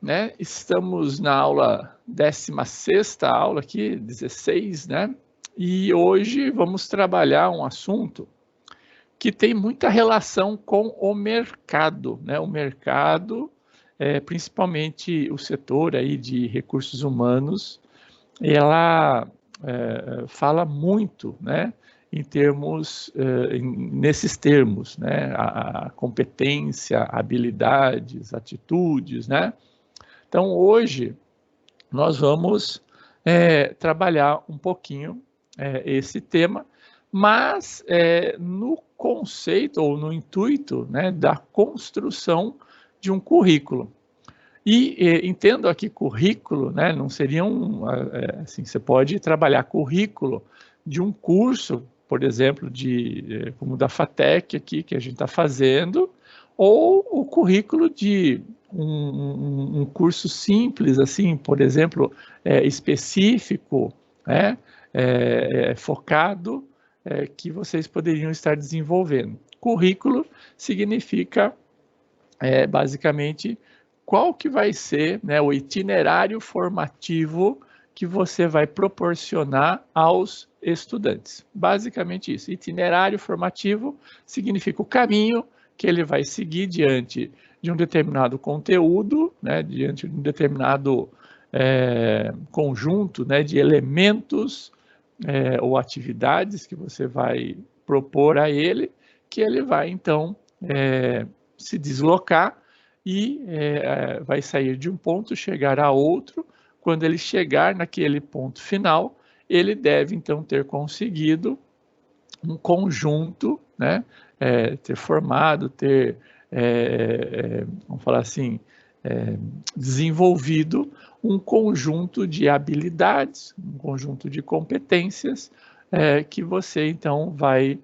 né? Estamos na aula 16ª aula aqui, 16, né? E hoje vamos trabalhar um assunto que tem muita relação com o mercado, né? O mercado, principalmente o setor aí de recursos humanos, ela fala muito, né? Em termos, nesses termos, né? A competência, habilidades, atitudes, né? Então, hoje, nós vamos trabalhar um pouquinho esse tema, mas no conceito ou no intuito, né, da construção de um currículo. E entendo aqui currículo, né, não seria assim, você pode trabalhar currículo de um curso, por exemplo, como da FATEC aqui, que a gente está fazendo, ou o currículo de um curso simples, assim, por exemplo, específico, né, focado, que vocês poderiam estar desenvolvendo. Currículo significa, basicamente, qual que vai ser, né, o itinerário formativo que você vai proporcionar aos estudantes. Basicamente isso. Itinerário formativo significa o caminho que ele vai seguir diante de um determinado conteúdo, né, diante de um determinado conjunto, né, de elementos ou atividades que você vai propor a ele, que ele vai, então, se deslocar e vai sair de um ponto, chegar a outro. Quando ele chegar naquele ponto final, ele deve, então, ter conseguido um conjunto, né? Ter formado, ter, vamos falar assim, desenvolvido um conjunto de habilidades, um conjunto de competências que você, então, vai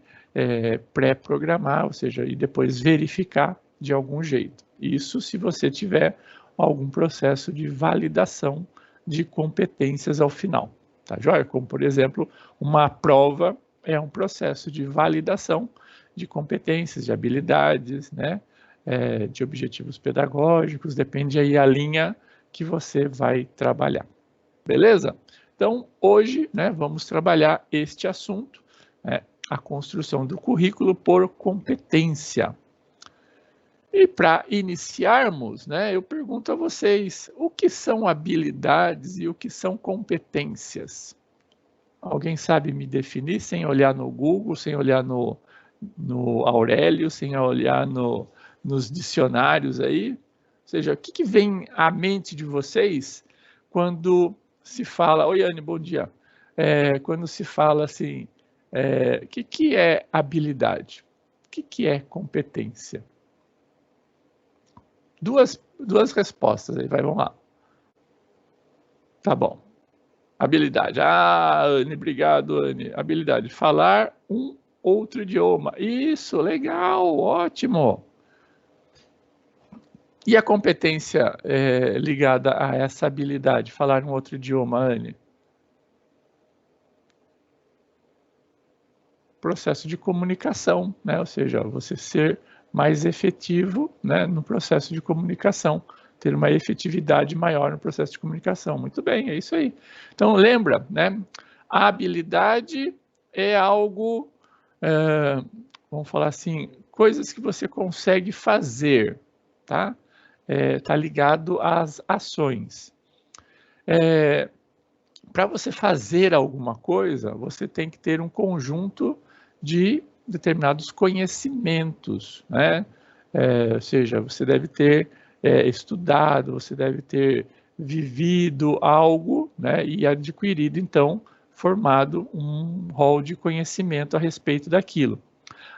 pré-programar, ou seja, e depois verificar de algum jeito. Isso se você tiver algum processo de validação de competências ao final, tá joia? Como, por exemplo, uma prova é um processo de validação de competências, de habilidades, né? De objetivos pedagógicos, depende aí a linha que você vai trabalhar. Beleza? Então, hoje, né, vamos trabalhar este assunto, né, a construção do currículo por competência. E para iniciarmos, né, eu pergunto a vocês, o que são habilidades e o que são competências? Alguém sabe me definir sem olhar no Google, sem olhar no Aurélio, sem olhar nos dicionários aí? Ou seja, o que vem à mente de vocês quando se fala... Oi, Anne, bom dia. Quando se fala assim, o que é habilidade? O que é competência? Duas respostas aí, vamos lá. Tá bom. Habilidade. Ah, Anne, obrigado, Anne. Habilidade. Falar um outro idioma. Isso, legal, ótimo. E a competência ligada a essa habilidade, falar um outro idioma, Anne? Processo de comunicação, né? Ou seja, você ser mais efetivo, né, no processo de comunicação, ter uma efetividade maior no processo de comunicação. Muito bem, é isso aí. Então, lembra, né? A habilidade é algo, vamos falar assim, coisas que você consegue fazer, tá? Tá ligado às ações. Para você fazer alguma coisa, você tem que ter um conjunto de determinados conhecimentos, né? Ou seja, você deve ter estudado, você deve ter vivido algo, né? E adquirido, então, formado um rol de conhecimento a respeito daquilo.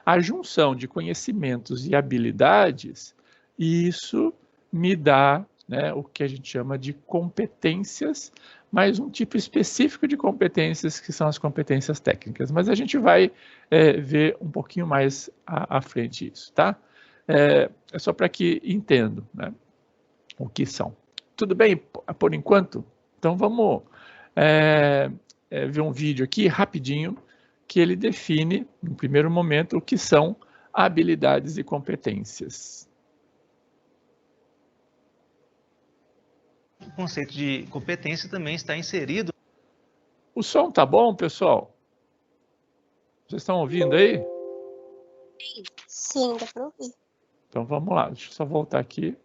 A junção de conhecimentos e habilidades, isso me dá, né, o que a gente chama de competências, mas um tipo específico de competências que são as competências técnicas. Mas a gente vai ver um pouquinho mais à frente isso, tá? É só para que entendam, né, o que são. Tudo bem por enquanto? Então vamos ver um vídeo aqui rapidinho que ele define, no primeiro momento, o que são habilidades e competências. O conceito de competência também está inserido. O som tá bom, pessoal? Vocês estão ouvindo aí? Sim, dá para ouvir. Então vamos lá, deixa eu só voltar aqui.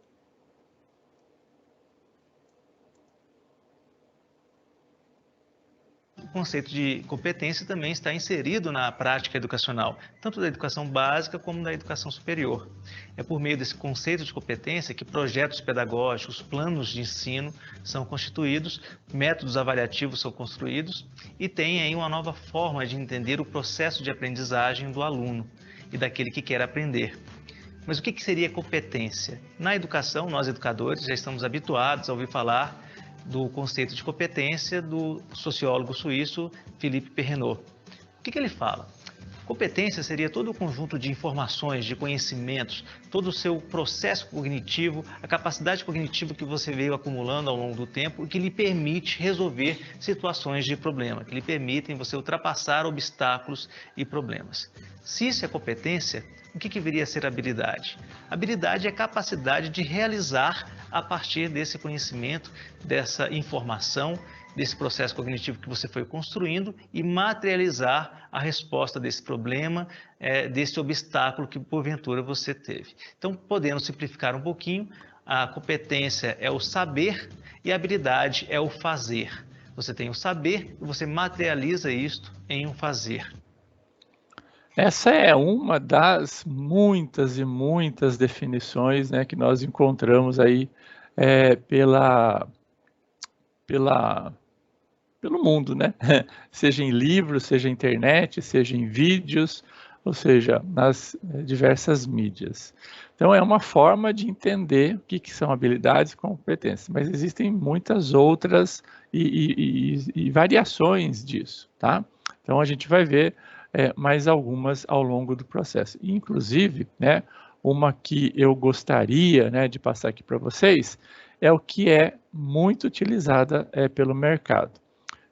O conceito de competência também está inserido na prática educacional, tanto da educação básica como da educação superior. É por meio desse conceito de competência que projetos pedagógicos, planos de ensino são constituídos, métodos avaliativos são construídos e tem aí uma nova forma de entender o processo de aprendizagem do aluno e daquele que quer aprender. Mas o que seria competência? Na educação, nós educadores já estamos habituados a ouvir falar do conceito de competência do sociólogo suíço Philippe Perrenot. O que ele fala? Competência seria todo o conjunto de informações, de conhecimentos, todo o seu processo cognitivo, a capacidade cognitiva que você veio acumulando ao longo do tempo e que lhe permite resolver situações de problema, que lhe permitem você ultrapassar obstáculos e problemas. Se isso é competência, o que viria a ser habilidade? Habilidade é a capacidade de realizar a partir desse conhecimento, dessa informação, desse processo cognitivo que você foi construindo e materializar a resposta desse problema, desse obstáculo que porventura você teve. Então, podendo simplificar um pouquinho, a competência é o saber e a habilidade é o fazer. Você tem o saber e você materializa isto em um fazer. Essa é uma das muitas e muitas definições, né, que nós encontramos aí pelo mundo, né? Seja em livros, seja em internet, seja em vídeos, ou seja, nas diversas mídias. Então, é uma forma de entender o que são habilidades e competências, mas existem muitas outras e variações disso, tá? Então, a gente vai ver mais algumas ao longo do processo. Inclusive, né, uma que eu gostaria, né, de passar aqui para vocês é o que é muito utilizada pelo mercado.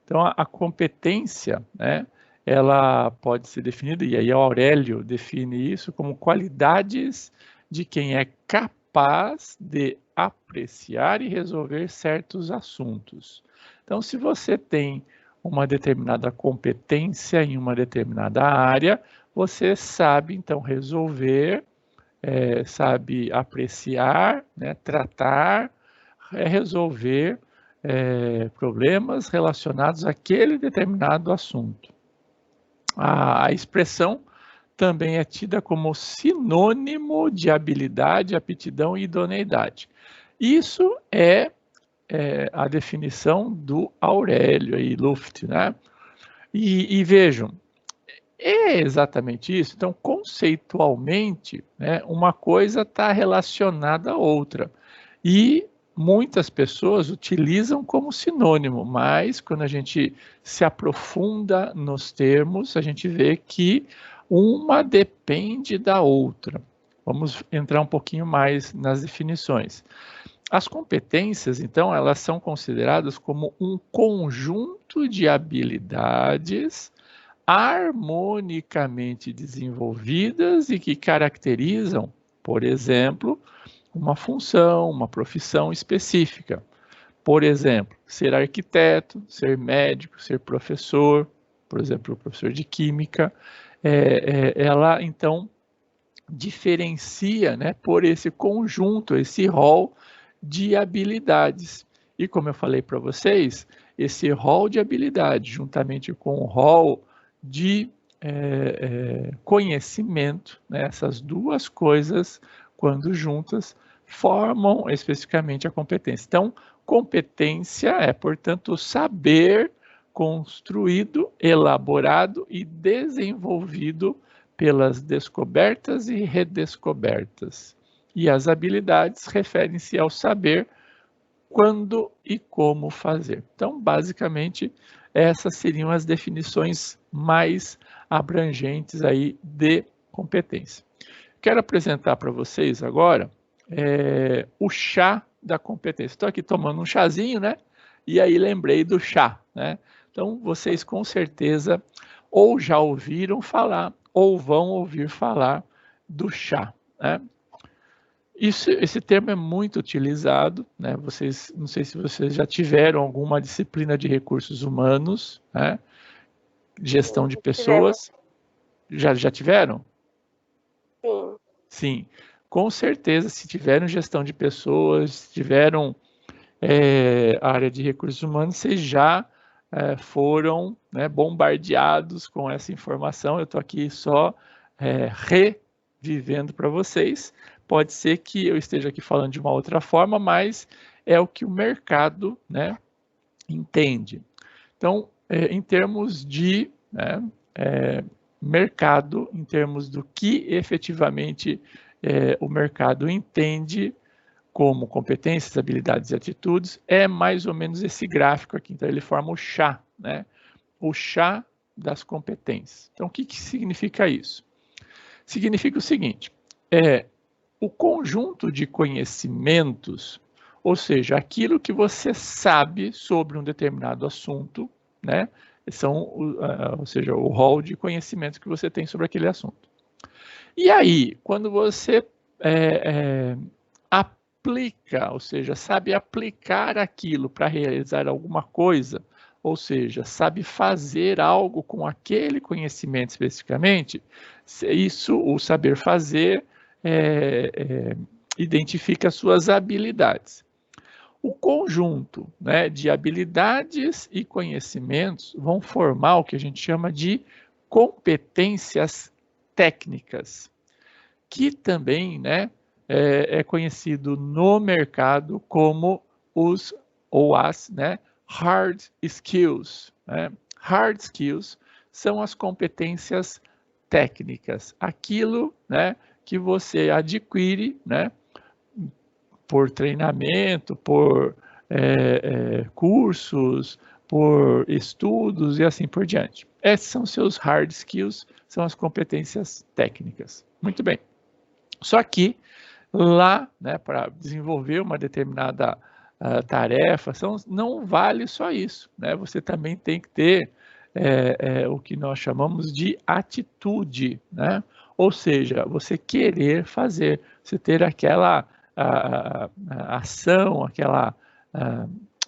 Então, a competência, né, ela pode ser definida, e aí o Aurélio define isso como qualidades de quem é capaz de apreciar e resolver certos assuntos. Então, se você tem uma determinada competência em uma determinada área, você sabe, então, resolver, sabe apreciar, né, tratar, resolver problemas relacionados àquele determinado assunto. A expressão também é tida como sinônimo de habilidade, aptidão e idoneidade. Isso é a definição do Aurélio e Luft, né? E vejam, é exatamente isso. Então, conceitualmente, né, uma coisa está relacionada à outra. E muitas pessoas utilizam como sinônimo, mas quando a gente se aprofunda nos termos, a gente vê que uma depende da outra. Vamos entrar um pouquinho mais nas definições. As competências, então, elas são consideradas como um conjunto de habilidades harmonicamente desenvolvidas e que caracterizam, por exemplo, uma função, uma profissão específica. Por exemplo, ser arquiteto, ser médico, ser professor, por exemplo, professor de química, ela então diferencia, né, por esse conjunto, esse rol de habilidades. E como eu falei para vocês, esse rol de habilidades, juntamente com o rol de conhecimento, né, essas duas coisas, quando juntas, formam especificamente a competência. Então, competência é, portanto, saber construído, elaborado e desenvolvido pelas descobertas e redescobertas. E as habilidades referem-se ao saber quando e como fazer. Então, basicamente, essas seriam as definições mais abrangentes aí de competência. Quero apresentar para vocês agora o chá da competência. Estou aqui tomando um chazinho, né? E aí lembrei do chá, né? Então, vocês com certeza ou já ouviram falar ou vão ouvir falar do chá, né? Esse termo é muito utilizado, né? Não sei se vocês já tiveram alguma disciplina de recursos humanos, né? Gestão de pessoas. Já tiveram? Sim. Sim, com certeza, se tiveram gestão de pessoas, se tiveram área de recursos humanos, vocês já foram, né, bombardeados com essa informação. Eu estou aqui só revivendo para vocês. Pode ser que eu esteja aqui falando de uma outra forma, mas é o que o mercado, né, entende. Então, em termos de mercado, em termos do que efetivamente o mercado entende como competências, habilidades e atitudes, é mais ou menos esse gráfico aqui. Então, ele forma o chá, né? O chá das competências. Então, o que significa isso? Significa o seguinte, o conjunto de conhecimentos, ou seja, aquilo que você sabe sobre um determinado assunto, né? Ou seja, o rol de conhecimentos que você tem sobre aquele assunto. E aí, quando você aplica, ou seja, sabe aplicar aquilo para realizar alguma coisa, ou seja, sabe fazer algo com aquele conhecimento especificamente, isso, o saber fazer, identifica suas habilidades. O conjunto, né, de habilidades e conhecimentos vão formar o que a gente chama de competências técnicas, que também, né, é conhecido no mercado como os ou as, né, hard skills, né? Hard skills são as competências técnicas, aquilo, né, que você adquire, né, por treinamento, por cursos, por estudos e assim por diante. Esses são seus hard skills, são as competências técnicas. Muito bem. Só que lá, né, para desenvolver uma determinada tarefa, não vale só isso, né? Você também tem que ter o que nós chamamos de atitude, né? Ou seja, você querer fazer, você ter aquela ação, aquela,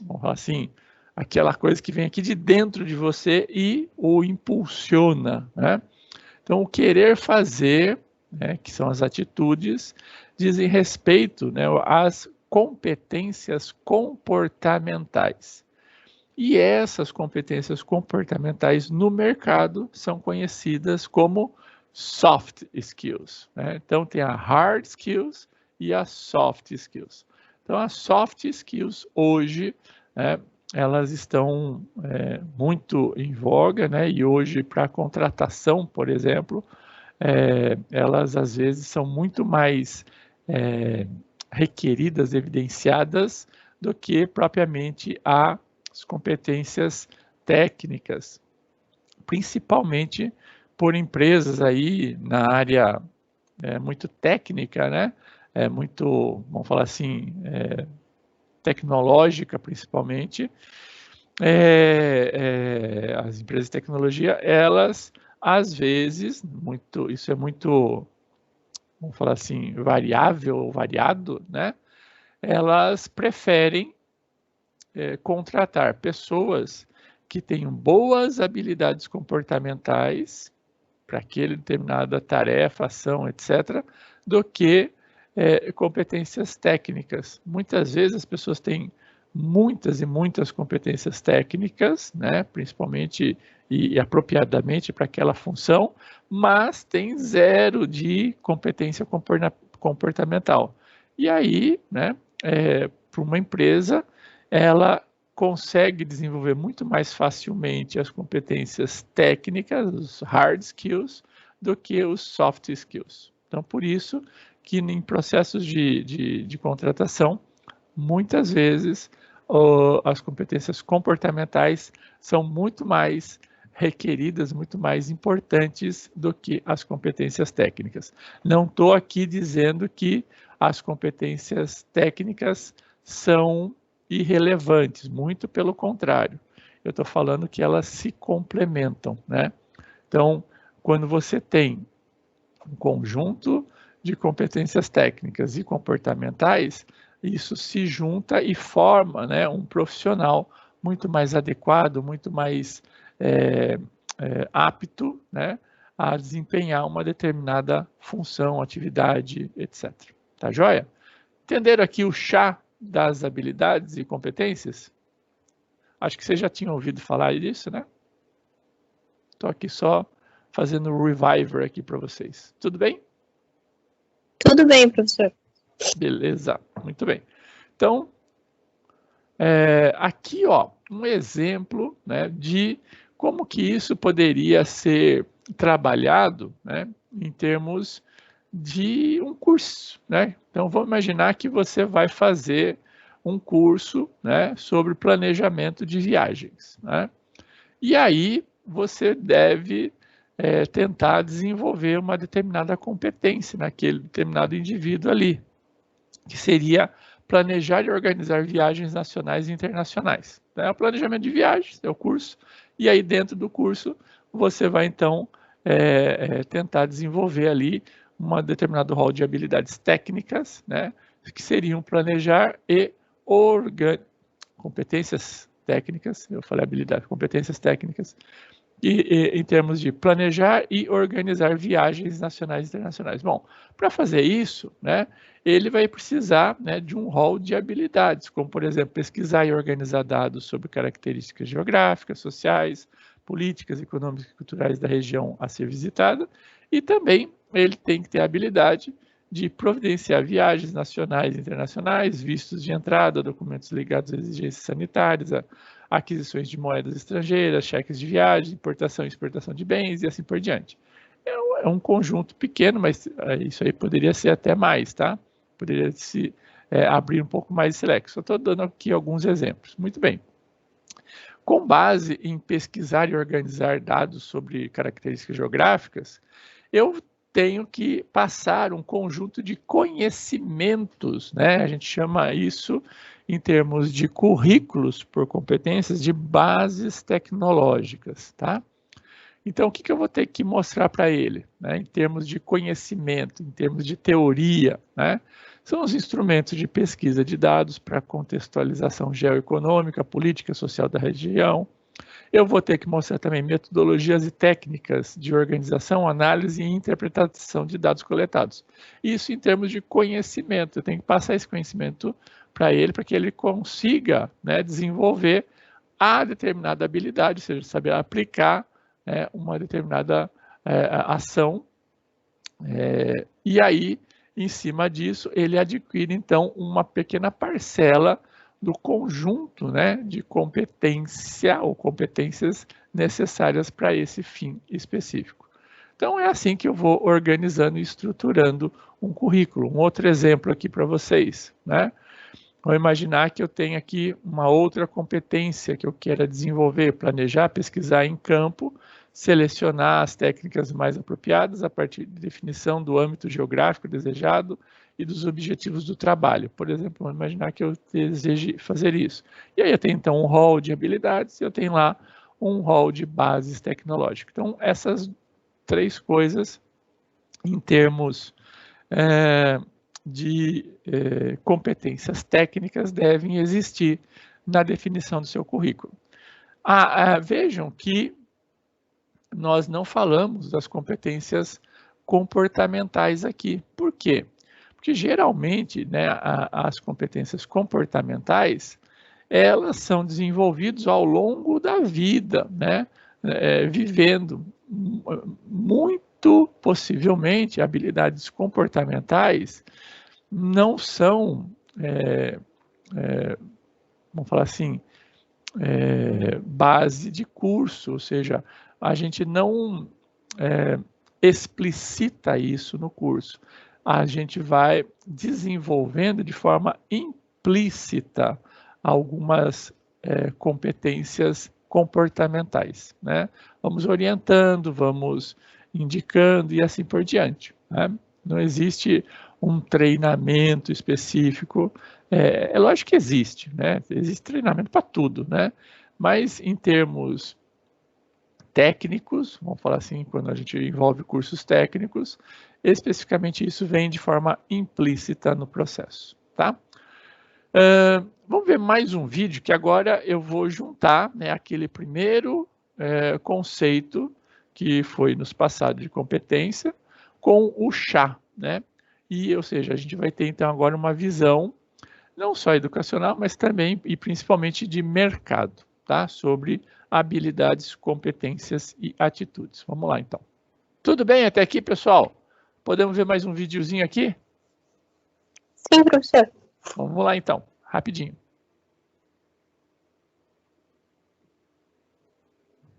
vamos falar assim, aquela coisa que vem aqui de dentro de você e o impulsiona, né? Então, o querer fazer, né, que são as atitudes, dizem respeito, né, às competências comportamentais. E essas competências comportamentais no mercado são conhecidas como soft skills, né? Então, tem a hard skills e a soft skills. Então, as soft skills hoje, né, elas estão muito em voga, né? E hoje, para contratação, por exemplo, elas às vezes são muito mais requeridas, evidenciadas, do que propriamente as competências técnicas, principalmente por empresas aí na área muito técnica, né? Muito, vamos falar assim, tecnológica principalmente. As empresas de tecnologia, elas às vezes, isso é muito, vamos falar assim, variável, variado, né? Elas preferem contratar pessoas que tenham boas habilidades comportamentais para aquela determinada tarefa, ação, etc., do que competências técnicas. Muitas vezes as pessoas têm muitas e muitas competências técnicas, né, principalmente e apropriadamente para aquela função, mas tem zero de competência comportamental. E aí, né, para uma empresa, ela consegue desenvolver muito mais facilmente as competências técnicas, os hard skills, do que os soft skills. Então, por isso que em processos de contratação, muitas vezes as competências comportamentais são muito mais requeridas, muito mais importantes do que as competências técnicas. Não estou aqui dizendo que as competências técnicas são irrelevantes, muito pelo contrário. Eu estou falando que elas se complementam, né? Então, quando você tem um conjunto de competências técnicas e comportamentais, isso se junta e forma, né, um profissional muito mais adequado, muito mais apto, né, a desempenhar uma determinada função, atividade, etc. Tá joia? Entenderam aqui o chá das habilidades e competências? Acho que vocês já tinham ouvido falar disso, né? Estou aqui só fazendo um reviver aqui para vocês. Tudo bem? Tudo bem, professor. Beleza, muito bem. Então, aqui, ó, um exemplo, né, de como que isso poderia ser trabalhado, né, em termos de um curso, né? Então, vamos imaginar que você vai fazer um curso, né, sobre planejamento de viagens, né? E aí você deve tentar desenvolver uma determinada competência naquele determinado indivíduo ali, que seria planejar e organizar viagens nacionais e internacionais. É o planejamento de viagens, é o curso, e aí dentro do curso você vai então tentar desenvolver ali um determinado rol de habilidades técnicas, né, que seriam planejar e competências técnicas, eu falei habilidade, competências técnicas, em termos de planejar e organizar viagens nacionais e internacionais. Bom, para fazer isso, né, ele vai precisar, né, de um rol de habilidades, como, por exemplo, pesquisar e organizar dados sobre características geográficas, sociais, políticas, econômicas e culturais da região a ser visitada, e também ele tem que ter a habilidade de providenciar viagens nacionais e internacionais, vistos de entrada, documentos ligados a exigências sanitárias, aquisições de moedas estrangeiras, cheques de viagem, importação e exportação de bens e assim por diante. É um conjunto pequeno, mas isso aí poderia ser até mais, tá? Poderia se abrir um pouco mais esse leque. Só estou dando aqui alguns exemplos. Muito bem. Com base em pesquisar e organizar dados sobre características geográficas, eu tenho que passar um conjunto de conhecimentos, né? A gente chama isso, em termos de currículos por competências, de bases tecnológicas, tá? Então, o que eu vou ter que mostrar para ele, né, em termos de conhecimento, em termos de teoria, né? São os instrumentos de pesquisa de dados para contextualização geoeconômica, política e social da região. Eu vou ter que mostrar também metodologias e técnicas de organização, análise e interpretação de dados coletados. Isso em termos de conhecimento. Eu tenho que passar esse conhecimento para ele, para que ele consiga, né, desenvolver a determinada habilidade, ou seja, saber aplicar uma determinada ação. E aí, em cima disso, ele adquire, então, uma pequena parcela do conjunto, né, de competência ou competências necessárias para esse fim específico. Então, é assim que eu vou organizando e estruturando um currículo. Um outro exemplo aqui para vocês, né? Vou imaginar que eu tenho aqui uma outra competência que eu queira desenvolver, planejar, pesquisar em campo, selecionar as técnicas mais apropriadas a partir de definição do âmbito geográfico desejado e dos objetivos do trabalho. Por exemplo, vamos imaginar que eu deseje fazer isso. E aí eu tenho então um rol de habilidades e eu tenho lá um rol de bases tecnológicas. Então, essas três coisas, em termos de competências técnicas, devem existir na definição do seu currículo. Vejam que nós não falamos das competências comportamentais aqui. Por quê? Porque geralmente, né, as competências comportamentais, elas são desenvolvidas ao longo da vida, né, vivendo. Muito possivelmente, habilidades comportamentais não são, vamos falar assim, base de curso, ou seja, a gente não explicita isso no curso. A gente vai desenvolvendo de forma implícita algumas competências comportamentais, né? Vamos orientando, vamos indicando e assim por diante, né? Não existe um treinamento específico. É lógico que existe, né? Existe treinamento para tudo, né? Mas em termos técnicos, vamos falar assim, quando a gente envolve cursos técnicos, especificamente isso vem de forma implícita no processo, tá? Vamos ver mais um vídeo que agora eu vou juntar, né, aquele primeiro conceito que foi nos passado de competência com o chá, né? Ou seja, a gente vai ter então agora uma visão não só educacional, mas também e principalmente de mercado, tá? Sobre habilidades, competências e atitudes. Vamos lá então. Tudo bem até aqui, pessoal? Podemos ver mais um videozinho aqui? Sim, professor. Vamos lá então, rapidinho.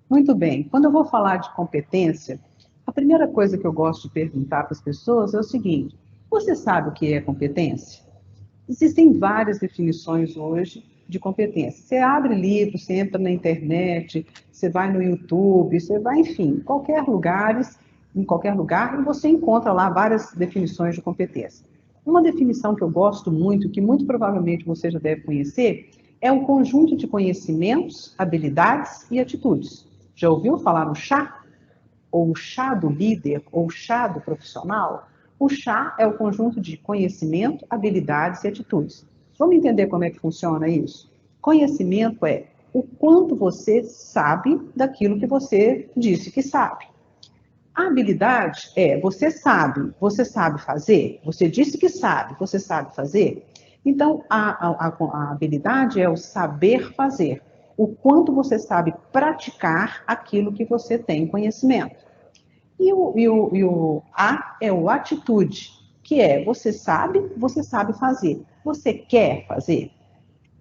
Muito bem. Quando eu vou falar de competência, a primeira coisa que eu gosto de perguntar para as pessoas é o seguinte: você sabe o que é competência? Existem várias definições hoje de competência. Você abre livro, você entra na internet, você vai no YouTube, você vai, enfim, em qualquer lugar e você encontra lá várias definições de competência. Uma definição que eu gosto muito, que muito provavelmente você já deve conhecer, é o conjunto de conhecimentos, habilidades e atitudes. Já ouviu falar no chá? Ou o chá do líder, ou o chá do profissional? O chá é o conjunto de conhecimento, habilidades e atitudes. Vamos entender como é que funciona isso? Conhecimento é o quanto você sabe daquilo que você disse que sabe. A habilidade é você sabe fazer, você disse que sabe, você sabe fazer. Então, a habilidade é o saber fazer, o quanto você sabe praticar aquilo que você tem conhecimento. E o A é o atitude, que é você sabe fazer, você quer fazer.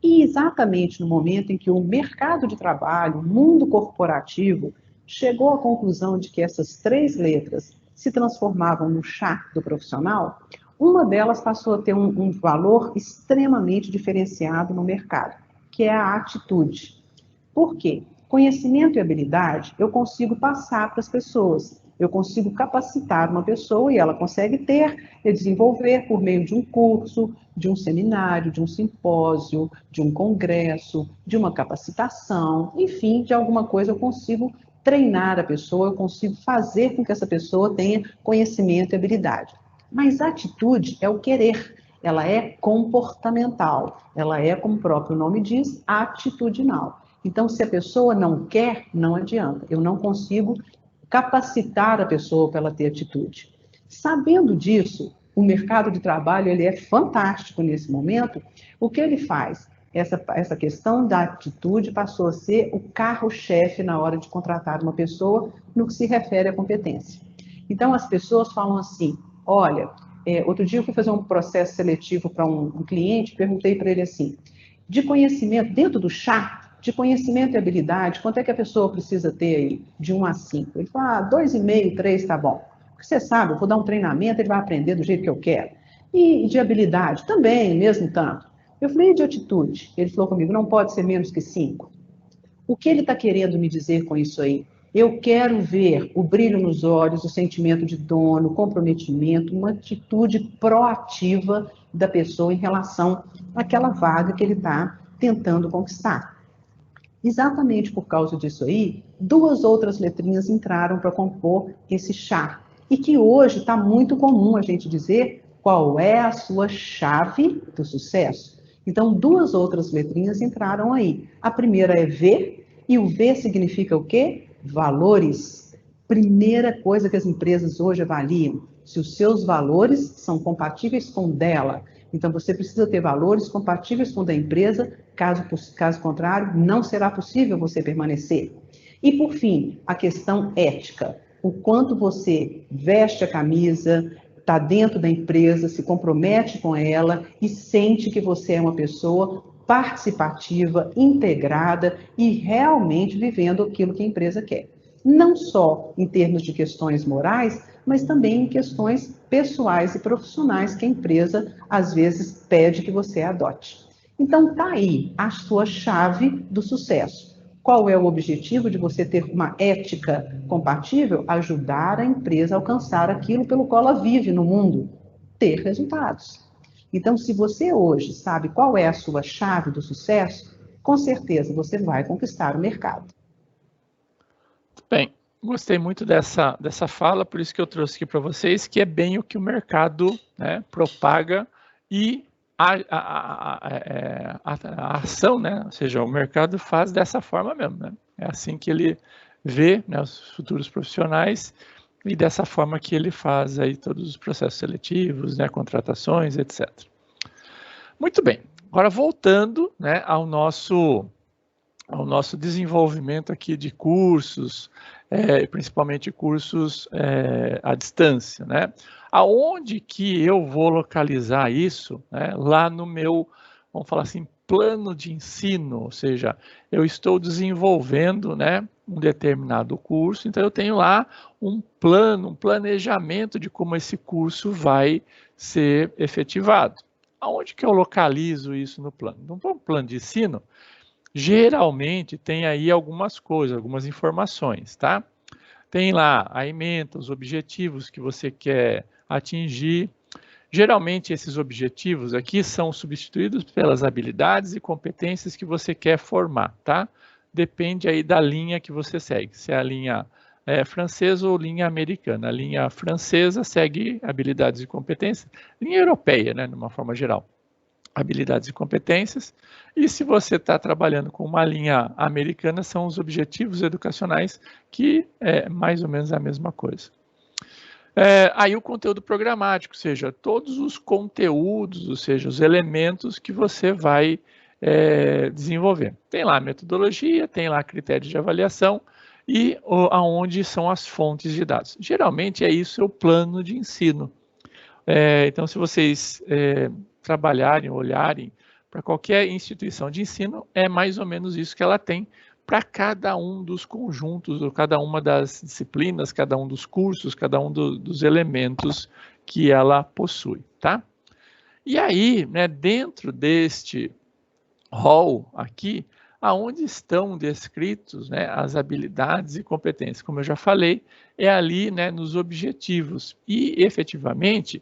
E exatamente no momento em que o mercado de trabalho, o mundo corporativo, chegou à conclusão de que essas 3 letras se transformavam no chá do profissional, uma delas passou a ter um valor extremamente diferenciado no mercado, que é a atitude. Por quê? Conhecimento e habilidade eu consigo passar para as pessoas. Eu consigo capacitar uma pessoa e ela consegue ter e desenvolver por meio de um curso, de um seminário, de um simpósio, de um congresso, de uma capacitação, enfim, de alguma coisa eu consigo treinar a pessoa, eu consigo fazer com que essa pessoa tenha conhecimento e habilidade. Mas atitude é o querer, ela é comportamental, ela é, como o próprio nome diz, atitudinal. Então, se a pessoa não quer, não adianta. Eu não consigo capacitar a pessoa para ela ter atitude. Sabendo disso, o mercado de trabalho ele é fantástico nesse momento. O que ele faz? Essa questão da atitude passou a ser o carro-chefe na hora de contratar uma pessoa no que se refere à competência. Então, as pessoas falam assim, olha, outro dia eu fui fazer um processo seletivo para um cliente, perguntei para ele assim, de conhecimento, dentro do chá, de conhecimento e habilidade, quanto é que a pessoa precisa ter aí? De 1 a 5. Ele falou, 2,5, 3 tá bom. Porque você sabe, eu vou dar um treinamento, ele vai aprender do jeito que eu quero. E de habilidade também, mesmo tanto. Eu falei, e de atitude? Ele falou comigo, não pode ser menos que 5. O que ele está querendo me dizer com isso aí? Eu quero ver o brilho nos olhos, o sentimento de dono, comprometimento, uma atitude proativa da pessoa em relação àquela vaga que ele está tentando conquistar. Exatamente por causa disso aí, 2 outras letrinhas entraram para compor esse chá. E que hoje está muito comum a gente dizer qual é a sua chave do sucesso. Então, 2 outras letrinhas entraram aí. A primeira é V, e o V significa o quê? Valores. Primeira coisa que as empresas hoje avaliam, se os seus valores são compatíveis com o dela. Então, você precisa ter valores compatíveis com o da empresa, caso contrário, não será possível você permanecer. E, por fim, a questão ética. O quanto você veste a camisa, está dentro da empresa, se compromete com ela e sente que você é uma pessoa participativa, integrada e realmente vivendo aquilo que a empresa quer. Não só em termos de questões morais, mas também em questões pessoais e profissionais que a empresa, às vezes, pede que você adote. Então, está aí a sua chave do sucesso. Qual é o objetivo de você ter uma ética compatível? Ajudar a empresa a alcançar aquilo pelo qual ela vive no mundo, ter resultados. Então, se você hoje sabe qual é a sua chave do sucesso, com certeza você vai conquistar o mercado. Bem, Gostei muito dessa fala, por isso que eu trouxe aqui para vocês, que é bem o que o mercado, né, propaga e a ação, né, ou seja, o mercado faz dessa forma mesmo, né? É assim que ele vê, né, os futuros profissionais e dessa forma que ele faz aí todos os processos seletivos, né, contratações, etc. Muito bem, agora voltando, né, ao nosso desenvolvimento aqui de cursos, principalmente cursos à distância, né? Aonde que eu vou localizar isso, né? Lá no meu, vamos falar assim, plano de ensino, ou seja, eu estou desenvolvendo, né, um determinado curso, então eu tenho lá um plano, um planejamento de como esse curso vai ser efetivado. Aonde que eu localizo isso no plano? No plano de ensino, geralmente tem aí algumas coisas, algumas informações, tá? Tem lá a ementa, os objetivos que você quer atingir. Geralmente esses objetivos aqui são substituídos pelas habilidades e competências que você quer formar, tá? Depende aí da linha que você segue, se é a linha francesa ou linha americana. A linha francesa segue habilidades e competências, linha europeia, né, de uma forma geral, habilidades e competências, e se você está trabalhando com uma linha americana, são os objetivos educacionais, que é mais ou menos a mesma coisa. Aí o conteúdo programático, ou seja, todos os conteúdos, ou seja, os elementos que você vai desenvolver. Tem lá a metodologia, tem lá critérios de avaliação e aonde são as fontes de dados. Geralmente é isso, é o plano de ensino. Então, se vocês trabalharem, olharem para qualquer instituição de ensino, é mais ou menos isso que ela tem para cada um dos conjuntos, ou cada uma das disciplinas, cada um dos cursos, cada um dos elementos que ela possui, tá? E aí, né, dentro deste rol aqui, aonde estão descritos, né, as habilidades e competências, como eu já falei, é ali, né, nos objetivos. E, efetivamente,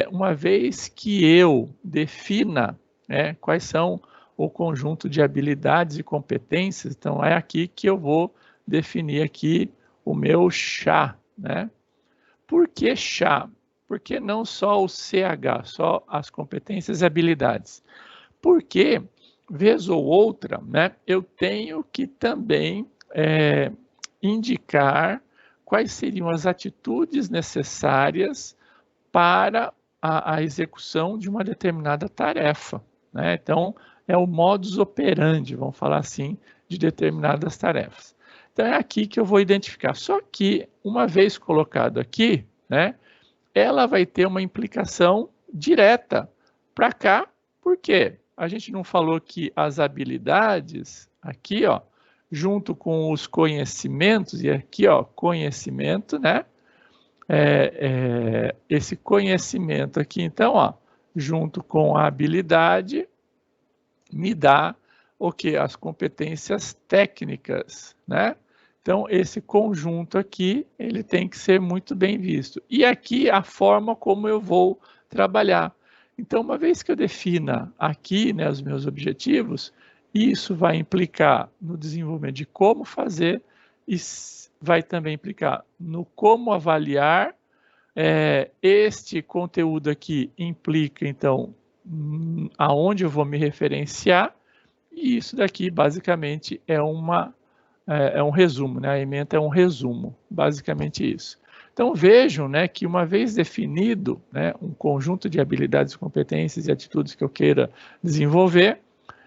uma vez que eu defina, né, quais são o conjunto de habilidades e competências, então é aqui que eu vou definir aqui o meu chá, né? Por que chá? Porque não só o CH, só as competências e habilidades. Porque, vez ou outra, né, eu tenho que também indicar quais seriam as atitudes necessárias para a execução de uma determinada tarefa, né? Então, é o modus operandi, vamos falar assim, de determinadas tarefas. Então, é aqui que eu vou identificar. Só que, uma vez colocado aqui, né, ela vai ter uma implicação direta para cá. Por quê? A gente não falou que as habilidades, aqui, ó, junto com os conhecimentos, e aqui, ó, conhecimento, né? Esse conhecimento aqui, então, ó, junto com a habilidade, me dá o que? As competências técnicas, né? Então, esse conjunto aqui, ele tem que ser muito bem visto. E aqui, a forma como eu vou trabalhar. Então, uma vez que eu defina aqui, né, os meus objetivos, isso vai implicar no desenvolvimento de como fazer e vai também implicar no como avaliar. Este conteúdo aqui implica, então, aonde eu vou me referenciar, e isso daqui, basicamente, é um resumo, né? A ementa é um resumo, basicamente isso. Então, vejam, né, que uma vez definido, né, um conjunto de habilidades, competências e atitudes que eu queira desenvolver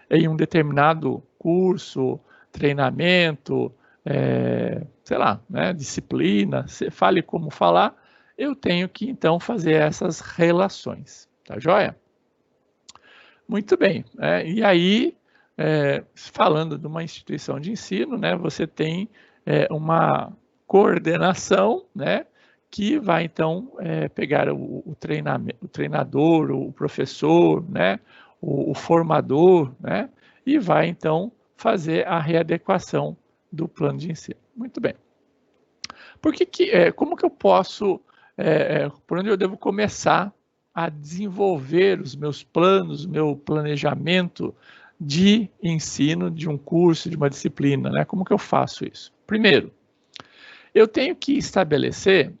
em um determinado curso, treinamento, sei lá, né, disciplina, fale como falar, eu tenho que, então, fazer essas relações, tá joia? Muito bem, e aí, falando de uma instituição de ensino, né, você tem uma coordenação, né, que vai, então, pegar o treinador, o professor, né, o formador, né, e vai, então, fazer a readequação do plano de ensino. Muito bem. Como que eu posso, por onde eu devo começar a desenvolver os meus planos, meu planejamento de ensino de um curso, de uma disciplina, né? Como que eu faço isso? Primeiro, Eu tenho que estabelecer,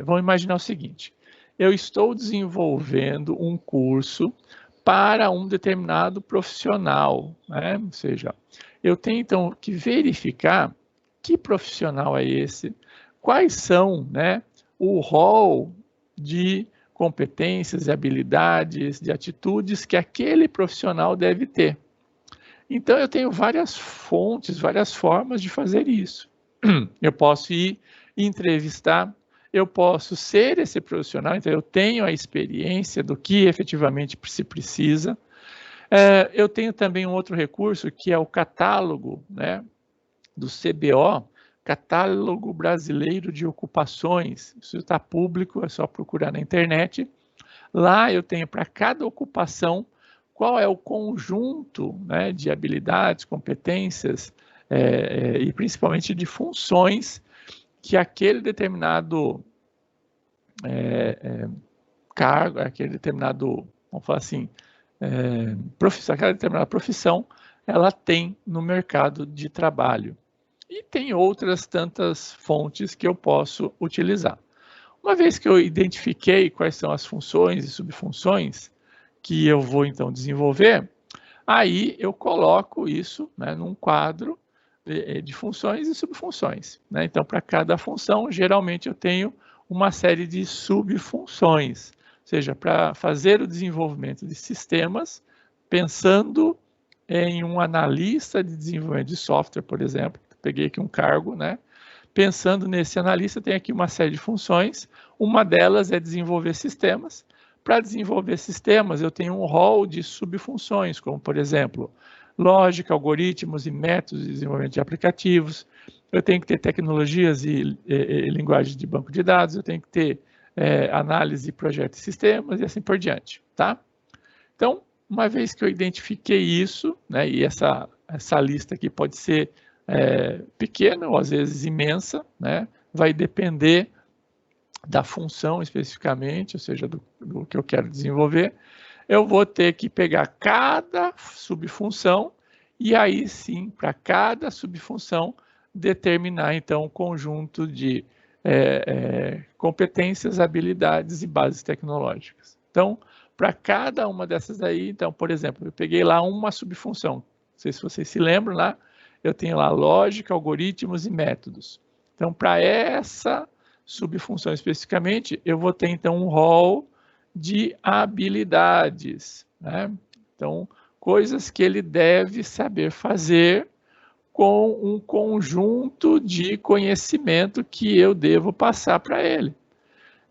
vamos imaginar o seguinte, eu estou desenvolvendo um curso para um determinado profissional, né? Ou seja, eu tenho então que verificar que profissional é esse, quais são, né, o rol de competências e habilidades, de atitudes que aquele profissional deve ter. Então, eu tenho várias fontes, várias formas de fazer isso. Eu posso ir entrevistar, eu posso ser esse profissional, então eu tenho a experiência do que efetivamente se precisa. Eu tenho também um outro recurso, que é o catálogo, né, do CBO, Catálogo Brasileiro de Ocupações. Isso está público, é só procurar na internet. Lá eu tenho para cada ocupação qual é o conjunto, né, de habilidades, competências e principalmente de funções que aquele determinado cargo, aquele determinado, vamos falar assim, aquela determinada profissão, ela tem no mercado de trabalho. E tem outras tantas fontes que eu posso utilizar. Uma vez que eu identifiquei quais são as funções e subfunções que eu vou então desenvolver, aí eu coloco isso, né, num quadro de funções e subfunções, né? Então, para cada função, geralmente eu tenho uma série de subfunções, ou seja, para fazer o desenvolvimento de sistemas, pensando em um analista de desenvolvimento de software, por exemplo, peguei aqui um cargo, né? Pensando nesse analista, tem aqui uma série de funções, uma delas é desenvolver sistemas. Para desenvolver sistemas, eu tenho um rol de subfunções, como, por exemplo, lógica, algoritmos e métodos de desenvolvimento de aplicativos. Eu tenho que ter tecnologias e linguagens de banco de dados, eu tenho que ter análise de projetos e sistemas e assim por diante, tá? Então, uma vez que eu identifiquei isso, né, e essa lista aqui pode ser pequena ou às vezes imensa, né, vai depender da função especificamente, ou seja, do que eu quero desenvolver, eu vou ter que pegar cada subfunção e aí sim, para cada subfunção, determinar então um conjunto de competências, habilidades e bases tecnológicas. Então, para cada uma dessas aí, então, por exemplo, eu peguei lá uma subfunção, não sei se vocês se lembram lá, eu tenho lá lógica, algoritmos e métodos. Então, para essa subfunção especificamente, eu vou ter então um rol de habilidades, né? Então, coisas que ele deve saber fazer com um conjunto de conhecimento que eu devo passar para ele.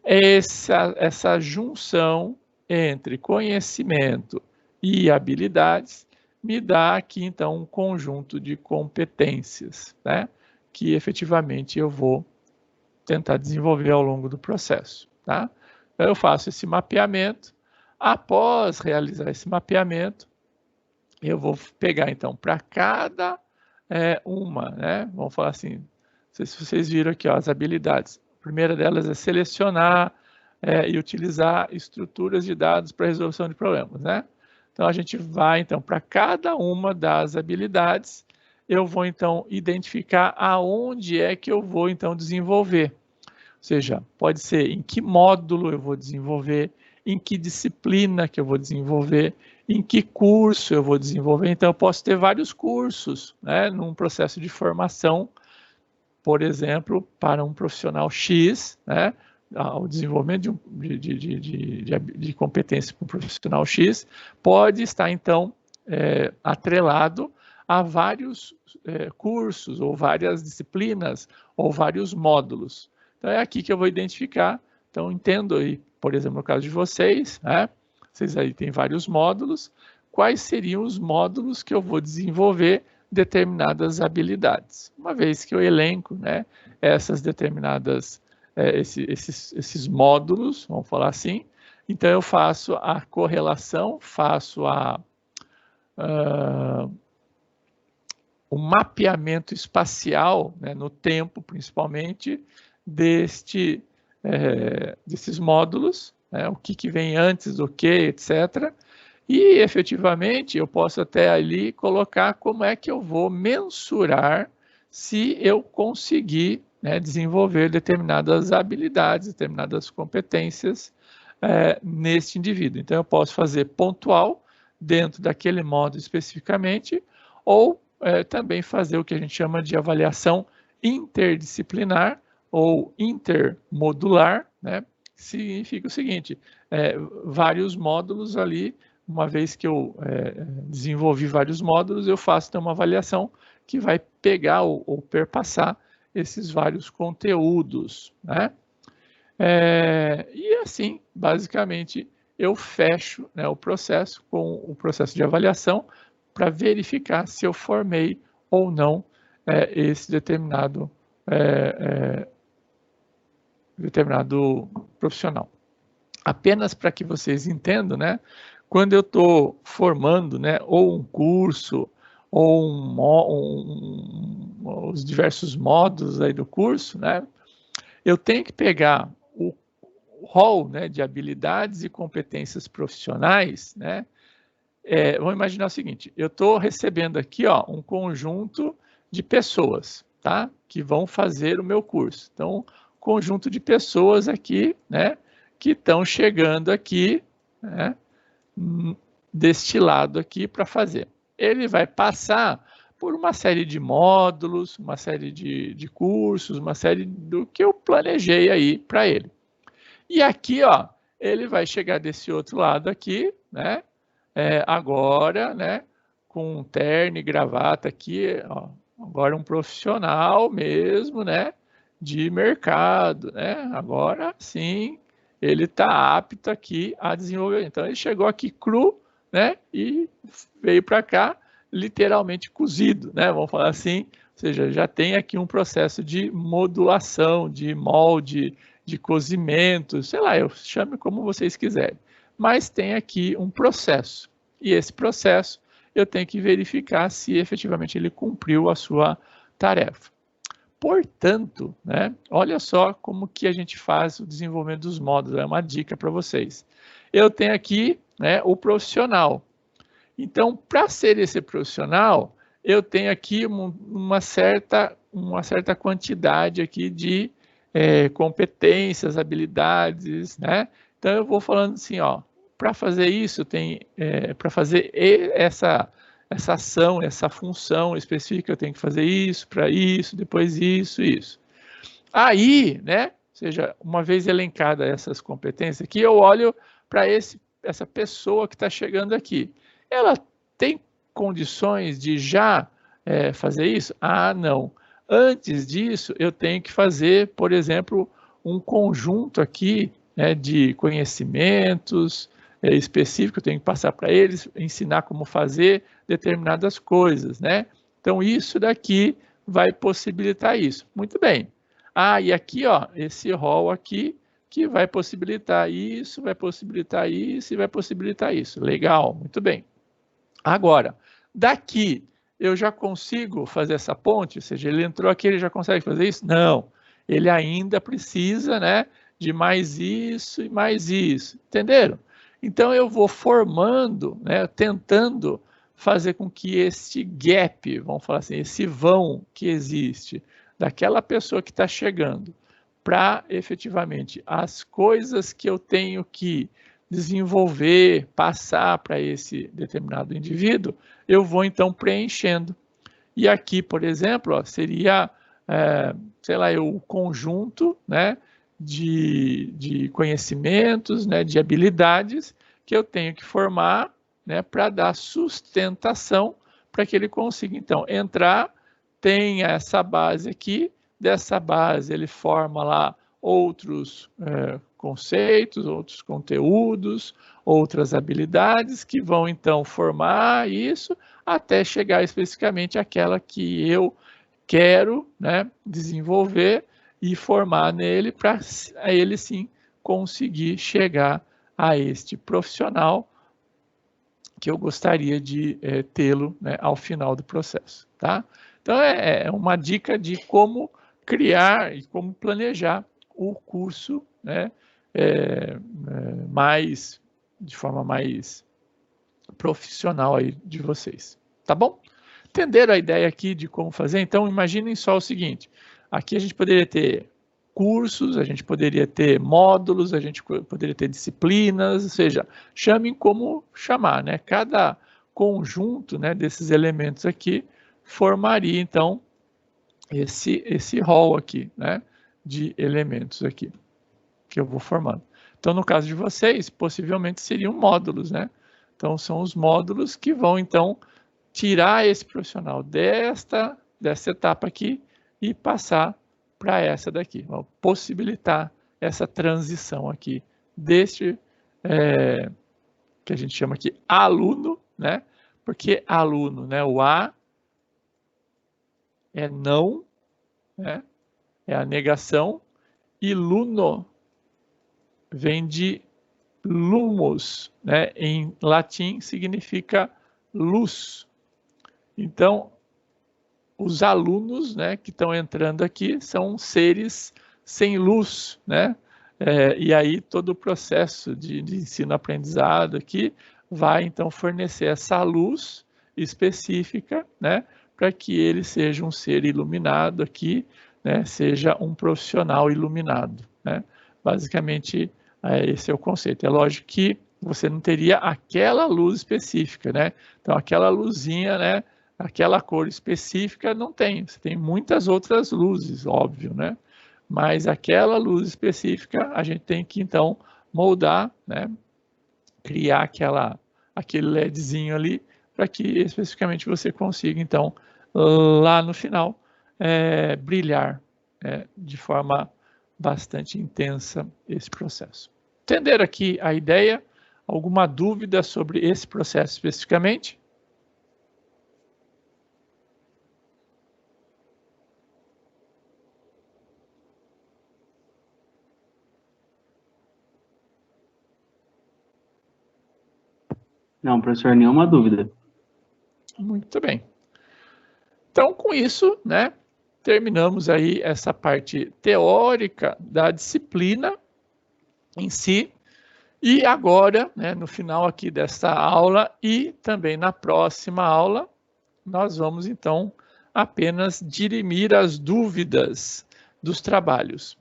Essa junção entre conhecimento e habilidades me dá aqui, então, um conjunto de competências, né, que efetivamente eu vou tentar desenvolver ao longo do processo, tá? Então, eu faço esse mapeamento. Após realizar esse mapeamento, eu vou pegar, então, para cada uma, né? Vamos falar assim, não sei se vocês viram aqui, ó, as habilidades. A primeira delas é selecionar e utilizar estruturas de dados para resolução de problemas, né? Então, a gente vai, então, para cada uma das habilidades, eu vou, então, identificar aonde é que eu vou, então, desenvolver. Ou seja, pode ser em que módulo eu vou desenvolver, em que disciplina que eu vou desenvolver, em que curso eu vou desenvolver. Então, eu posso ter vários cursos, né, num processo de formação, por exemplo, para um profissional X, né, o desenvolvimento de competência para um profissional X pode estar, então, atrelado a vários cursos, ou várias disciplinas, ou vários módulos. Então, é aqui que eu vou identificar. Então, entendo aí, por exemplo, no caso de vocês, né, vocês aí têm vários módulos, quais seriam os módulos que eu vou desenvolver determinadas habilidades. Uma vez que eu elenco, né, essas determinadas esses módulos, vamos falar assim, então eu faço a correlação, faço o mapeamento espacial, né, no tempo principalmente, desses módulos, né, o que vem antes do que, etc. E efetivamente eu posso até ali colocar como é que eu vou mensurar se eu conseguir né, desenvolver determinadas habilidades, determinadas competências neste indivíduo. Então, eu posso fazer pontual dentro daquele módulo especificamente, ou também fazer o que a gente chama de avaliação interdisciplinar ou intermodular, né? Significa o seguinte, vários módulos ali, uma vez que eu desenvolvi vários módulos, eu faço então uma avaliação que vai pegar ou perpassar esses vários conteúdos, né? E assim, basicamente, eu fecho, né, o processo com o processo de avaliação para verificar se eu formei ou não esse determinado profissional. Apenas para que vocês entendam, né, quando eu estou formando, né, ou um curso, ou os diversos módulos aí do curso, né, eu tenho que pegar o rol, né, de habilidades e competências profissionais, né. Vamos imaginar o seguinte, eu estou recebendo aqui, ó, um conjunto de pessoas, tá, que vão fazer o meu curso. Então, conjunto de pessoas aqui, né, que estão chegando aqui, né, deste lado aqui para fazer. Ele vai passar por uma série de módulos, uma série de cursos, uma série do que eu planejei aí para ele. E aqui, ó, ele vai chegar desse outro lado aqui, né, agora, né, com terno e gravata aqui, ó, agora um profissional mesmo, né, de mercado, né, agora sim, ele está apto aqui a desenvolver. Então, ele chegou aqui cru, né, e veio para cá literalmente cozido, né, vamos falar assim, ou seja, já tem aqui um processo de modulação, de molde, de cozimento, sei lá, eu chame como vocês quiserem, mas tem aqui um processo, e esse processo eu tenho que verificar se efetivamente ele cumpriu a sua tarefa. Portanto, né, olha só como que a gente faz o desenvolvimento dos módulos, é uma dica para vocês. Eu tenho aqui, né, o profissional. Então, para ser esse profissional, eu tenho aqui uma certa quantidade aqui de competências, habilidades, né? Então, eu vou falando assim, ó, para fazer isso, para fazer essa ação, essa função específica, eu tenho que fazer isso, para isso, depois isso, isso. Aí, né, ou seja, uma vez elencada essas competências aqui, eu olho para essa pessoa que está chegando aqui. Ela tem condições de já fazer isso? Ah, não. Antes disso, eu tenho que fazer, por exemplo, um conjunto aqui, né, de conhecimentos específicos, eu tenho que passar para eles, ensinar como fazer determinadas coisas, né? Então, isso daqui vai possibilitar isso. Muito bem. Ah, e aqui, ó, esse rol aqui, que vai possibilitar isso, vai possibilitar isso e vai possibilitar isso. Legal, muito bem. Agora, daqui eu já consigo fazer essa ponte, ou seja, ele entrou aqui, ele já consegue fazer isso? Não, ele ainda precisa, né, de mais isso e mais isso, entenderam? Então eu vou formando, né, tentando fazer com que esse gap, vamos falar assim, esse vão que existe, daquela pessoa que está chegando, para efetivamente as coisas que eu tenho que desenvolver, passar para esse determinado indivíduo, eu vou então preenchendo. E aqui, por exemplo, ó, seria, sei lá, o conjunto, né, de conhecimentos, né, de habilidades que eu tenho que formar, né, para dar sustentação para que ele consiga, então, entrar, tenha essa base aqui, dessa base ele forma lá outros conceitos, outros conteúdos, outras habilidades que vão então formar isso até chegar especificamente àquela que eu quero, né, desenvolver e formar nele para ele sim conseguir chegar a este profissional que eu gostaria de tê-lo, né, ao final do processo, tá? Então é uma dica de como criar e como planejar o curso, né, de forma mais profissional aí de vocês, tá bom? Entenderam a ideia aqui de como fazer? Então, imaginem só o seguinte, aqui a gente poderia ter cursos, a gente poderia ter módulos, a gente poderia ter disciplinas, ou seja, chamem como chamar, né? Cada conjunto, né, desses elementos aqui formaria, então, esse rol aqui, né, de elementos aqui, que eu vou formando. Então, no caso de vocês, possivelmente seriam módulos, né? Então, são os módulos que vão, então, tirar esse profissional dessa etapa aqui e passar para essa daqui. Vão possibilitar essa transição aqui deste, que a gente chama aqui aluno, né? Porque aluno, né? O A é não, né? É a negação, e luno vem de lumos, né? Em latim significa luz. Então, os alunos, né, que estão entrando aqui são seres sem luz, né? E aí todo o processo de ensino-aprendizado aqui vai então fornecer essa luz específica, né, para que ele seja um ser iluminado aqui, né, seja um profissional iluminado, né? Basicamente, esse é o conceito. É lógico que você não teria aquela luz específica, né? Então, aquela luzinha, né, aquela cor específica não tem. Você tem muitas outras luzes, óbvio, né? Mas aquela luz específica a gente tem que, então, moldar, né? Criar aquele LEDzinho ali para que especificamente você consiga, então, lá no final, brilhar de forma bastante intensa esse processo. Entenderam aqui a ideia? Alguma dúvida sobre esse processo especificamente? Não, professor, nenhuma dúvida. Muito bem. Então, com isso, né, terminamos aí essa parte teórica da disciplina em si. E agora, né, no final aqui dessa aula e também na próxima aula, nós vamos então apenas dirimir as dúvidas dos trabalhos.